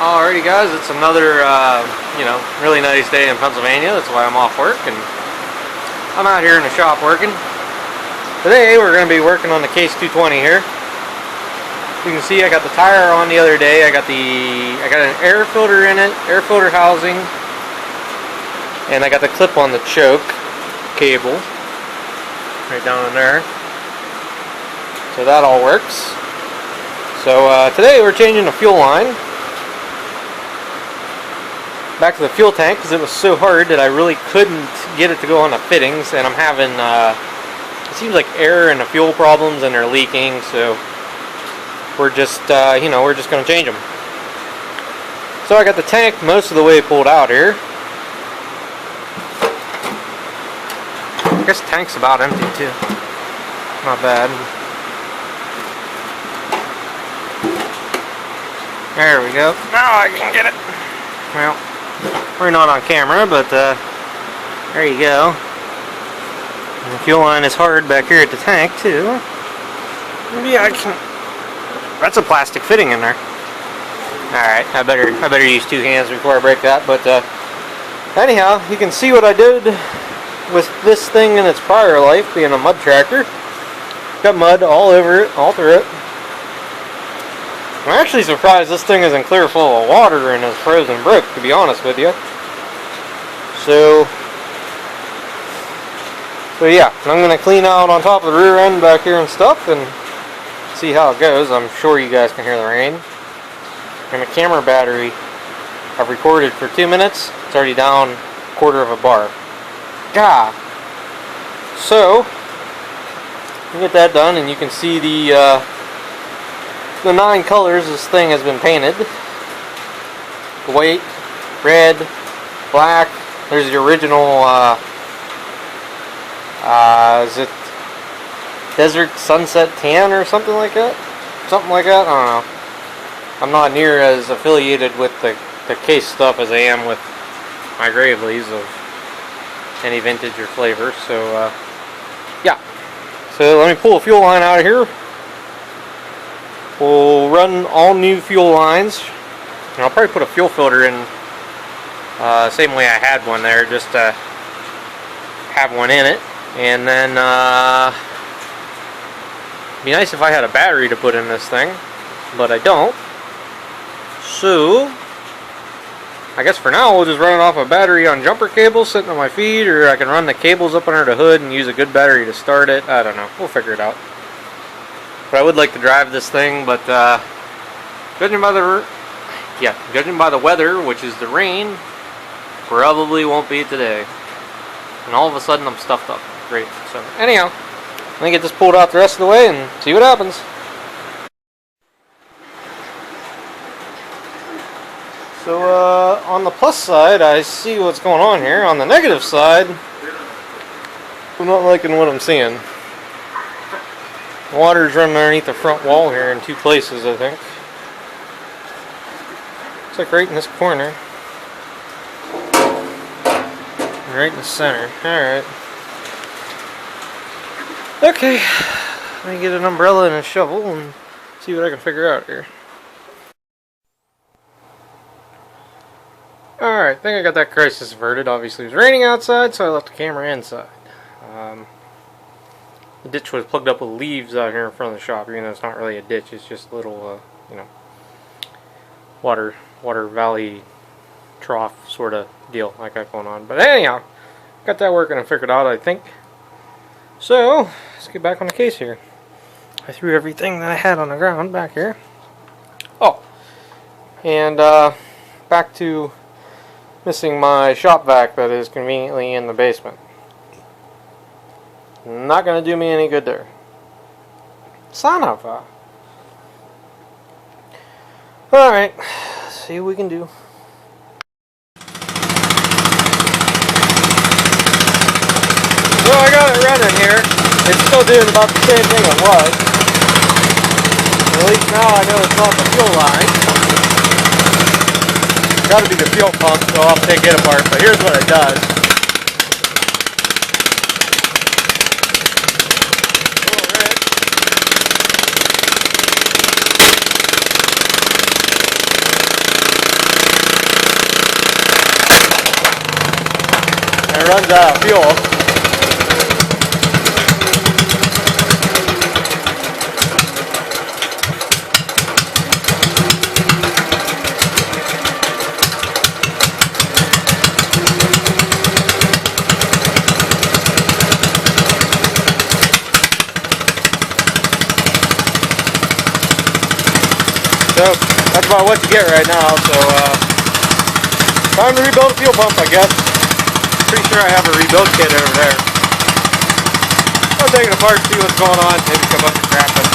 Alrighty guys, it's another, really nice day in Pennsylvania. That's why I'm off work and I'm out here in the shop working. Today we're going to be working on the Case 220 here. You can see I got the tire on the other day. I got an air filter in it, air filter housing, and I got the clip on the choke cable right down in there. So that all works. So today we're changing the fuel line back to the fuel tank because it was so hard that I really couldn't get it to go on the fittings, and I'm having it seems like air in the fuel problems and they're leaking, so we're just we're just going to change them. So I got the tank most of the way pulled out here. I guess the tank's about empty too. Not bad. There we go. Now I can get it. Well, we're not on camera, but there you go. And the fuel line is hard back here at the tank too. Maybe I can. That's a plastic fitting in there. All right, I better use two hands before I break that. But anyhow, you can see what I did with this thing in its prior life, being a mud tractor. Got mud all over it, all through it. I'm actually surprised this thing isn't clear full of water and is frozen broke, to be honest with you. So yeah, I'm going to clean out on top of the rear end back here and stuff and see how it goes. I'm sure you guys can hear the rain. And the camera battery, I've recorded for 2 minutes. It's already down a quarter of a bar. God. So, you get that done and you can see the 9 colors this thing has been painted. White, red, black. There's the original, is it Desert Sunset Tan or something like that? Something like that? I don't know. I'm not near as affiliated with the Case stuff as I am with my Gravely's of any vintage or flavor. So, yeah. So let me pull a fuel line out of here. We'll run all new fuel lines, and I'll probably put a fuel filter in same way I had one there, just to have one in it. And then it'd be nice if I had a battery to put in this thing, but I don't. So I guess for now we'll just run it off a battery on jumper cables sitting on my feet, or I can run the cables up under the hood and use a good battery to start it. I don't know. We'll figure it out. But I would like to drive this thing, but judging by the weather, which is the rain, probably won't be today. And all of a sudden I'm stuffed up. Great. So anyhow, let me get this pulled out the rest of the way and see what happens. So on the plus side, I see what's going on here. On the negative side, I'm not liking what I'm seeing. Water's running underneath the front wall here in 2 places, I think. Looks like right in this corner. Right in the center. Alright. Okay. Let me get an umbrella and a shovel and see what I can figure out here. Alright, I think I got that crisis averted. Obviously it was raining outside, so I left the camera inside. The ditch was plugged up with leaves out here in front of the shop, even though it's not really a ditch, it's just a little, water valley trough sort of deal I got going on. But anyhow, got that working and figured out, I think. So, let's get back on the case here. I threw everything that I had on the ground back here. Oh, and back to missing my shop vac that is conveniently in the basement. Not gonna do me any good there. Son of a. Alright, see what we can do. Well, I got it running here. It's still doing about the same thing it was. At least now I know it's not the fuel line. Gotta be the fuel pump, so I'll take it apart, but here's what it does. runs out of fuel. So that's about what you get right now. So time to rebuild a fuel pump, I guess. Pretty sure I have a rebuild kit over there. I'll take it apart, see what's going on, maybe come up and crap it.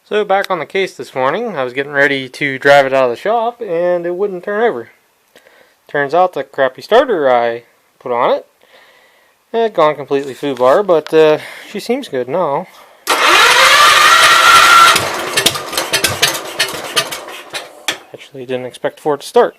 So back on the case this morning, I was getting ready to drive it out of the shop and it wouldn't turn over. Turns out the crappy starter I put on it had gone completely foobar, but she seems good now. Actually didn't expect for it to start.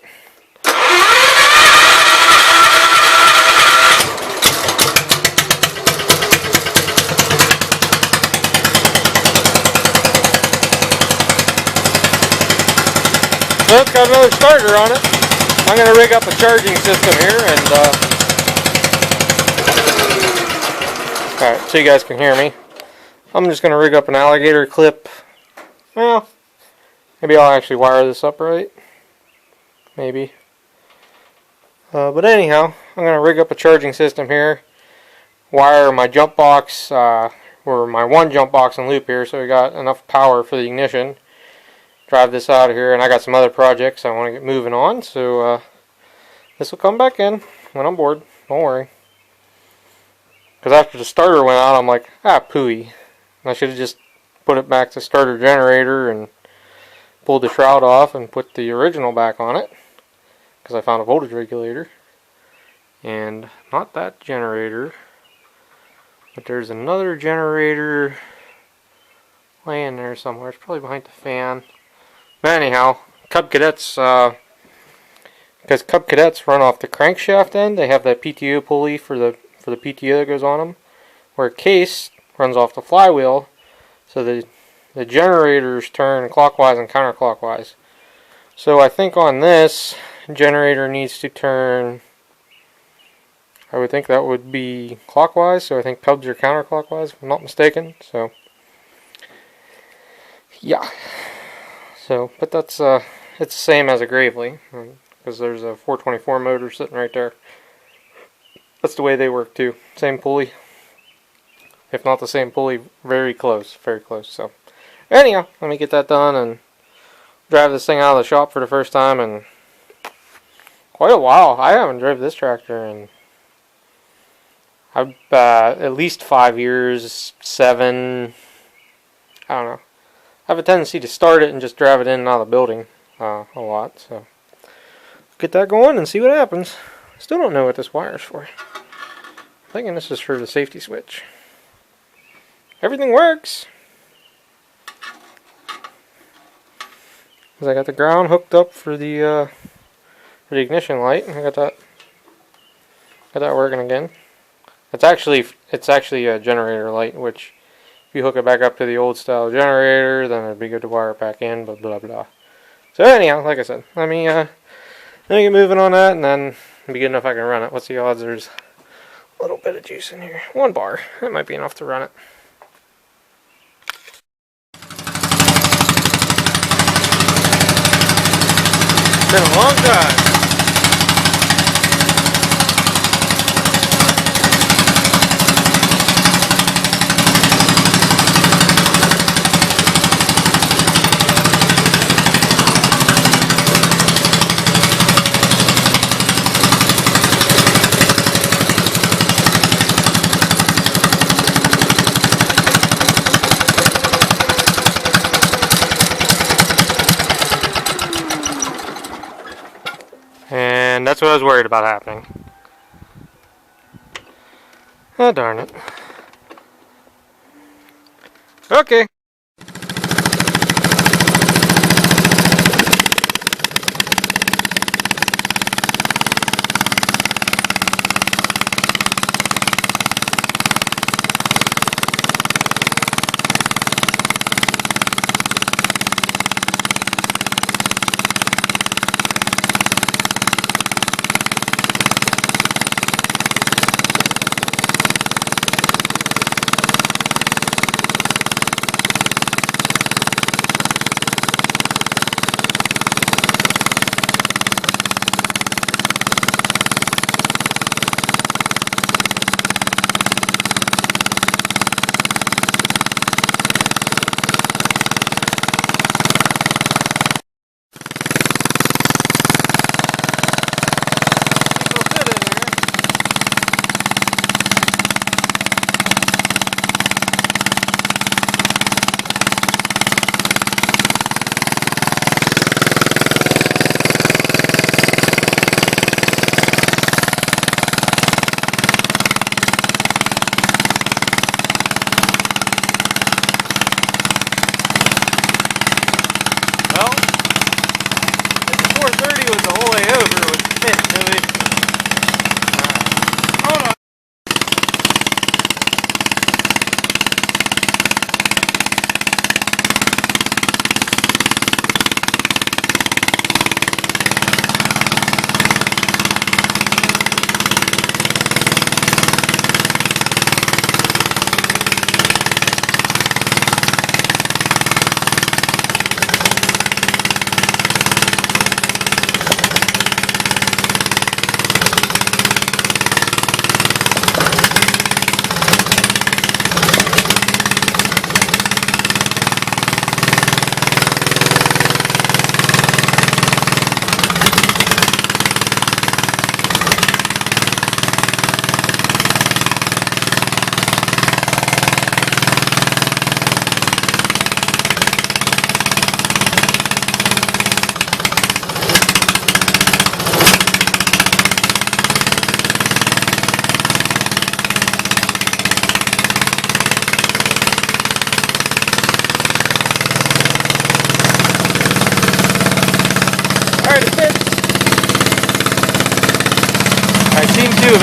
So it's got another starter on it. I'm going to rig up a charging system here and alright, so you guys can hear me. I'm just going to rig up an alligator clip. Well, maybe I'll actually wire this up right. Maybe. But anyhow, I'm going to rig up a charging system here. Wire my jump box, or my one jump box and loop here, so we got enough power for the ignition. Drive this out of here, and I got some other projects I want to get moving on, so this will come back in when I'm bored. Don't worry. Because after the starter went out, I'm like, pooey. I should have just put it back to starter generator and pulled the shroud off and put the original back on it, because I found a voltage regulator. And not that generator, but there's another generator laying there somewhere. It's probably behind the fan. But anyhow, Cub Cadets, because Cub Cadets run off the crankshaft end, they have that PTO pulley for the PTO that goes on them, where case runs off the flywheel, so the generators turn clockwise and counterclockwise. So I think on this, generator needs to turn, I would think that would be clockwise, so I think Cubs are counterclockwise, if I'm not mistaken. So yeah. So, but that's it's the same as a Gravely, because there's a 424 motor sitting right there. That's the way they work too. Same pulley. If not the same pulley, very close, very close. So anyhow, let me get that done and drive this thing out of the shop for the first time in quite a while. I haven't driven this tractor in at least 5 years, 7. I don't know. I have a tendency to start it and just drive it in and out of the building a lot. So get that going and see what happens. Still don't know what this wire is for. I'm thinking this is for the safety switch. Everything works. Cause I got the ground hooked up for the ignition light. I got that working again. It's actually a generator light, which if you hook it back up to the old style generator, then it'd be good to wire it back in. But blah blah. So anyhow, like I said, let me get moving on that, and then it'll be good enough I can run it. What's the odds there's a little bit of juice in here? 1 bar. That might be enough to run it. It's been a long time. And that's what I was worried about happening. Oh, darn it. Okay.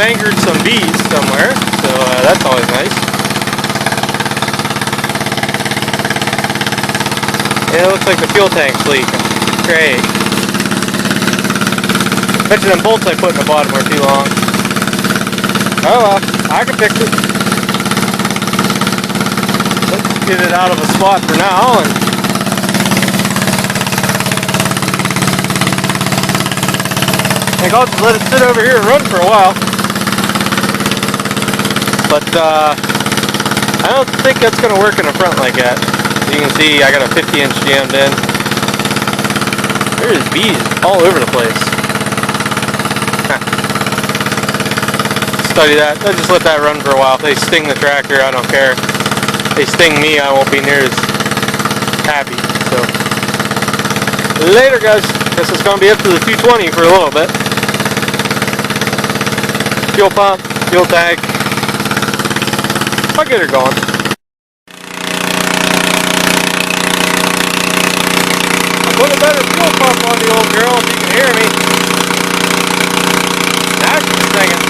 anchored some bees somewhere, so that's always nice. Yeah, it looks like the fuel tank's leaking. Great. Bet you them bolts I put in the bottom are too long. Oh well, I can fix it. Let's get it out of a spot for now, and I think I'll just let it sit over here and run for a while. But I don't think that's going to work in the front like that. As you can see, I got a 50-inch jammed in. There's bees all over the place. Study that. I'll just let that run for a while. If they sting the tractor, I don't care. If they sting me, I won't be near as happy. So later, guys. Guess it's going to be up to the 220 for a little bit. Fuel pump, fuel tank. I'll get her going. I'll put a better fuel pump on the old girl if you can hear me. Now she's singing.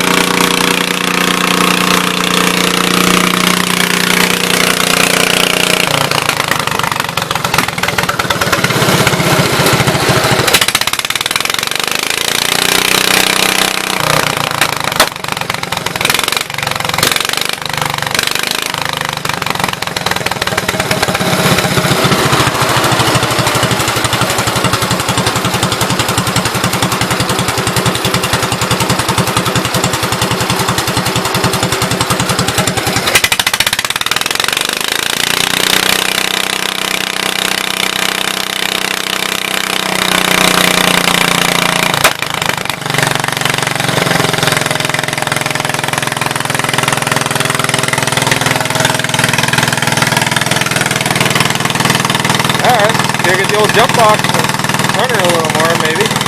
Alright, gotta get the old jump box and run her a little more maybe.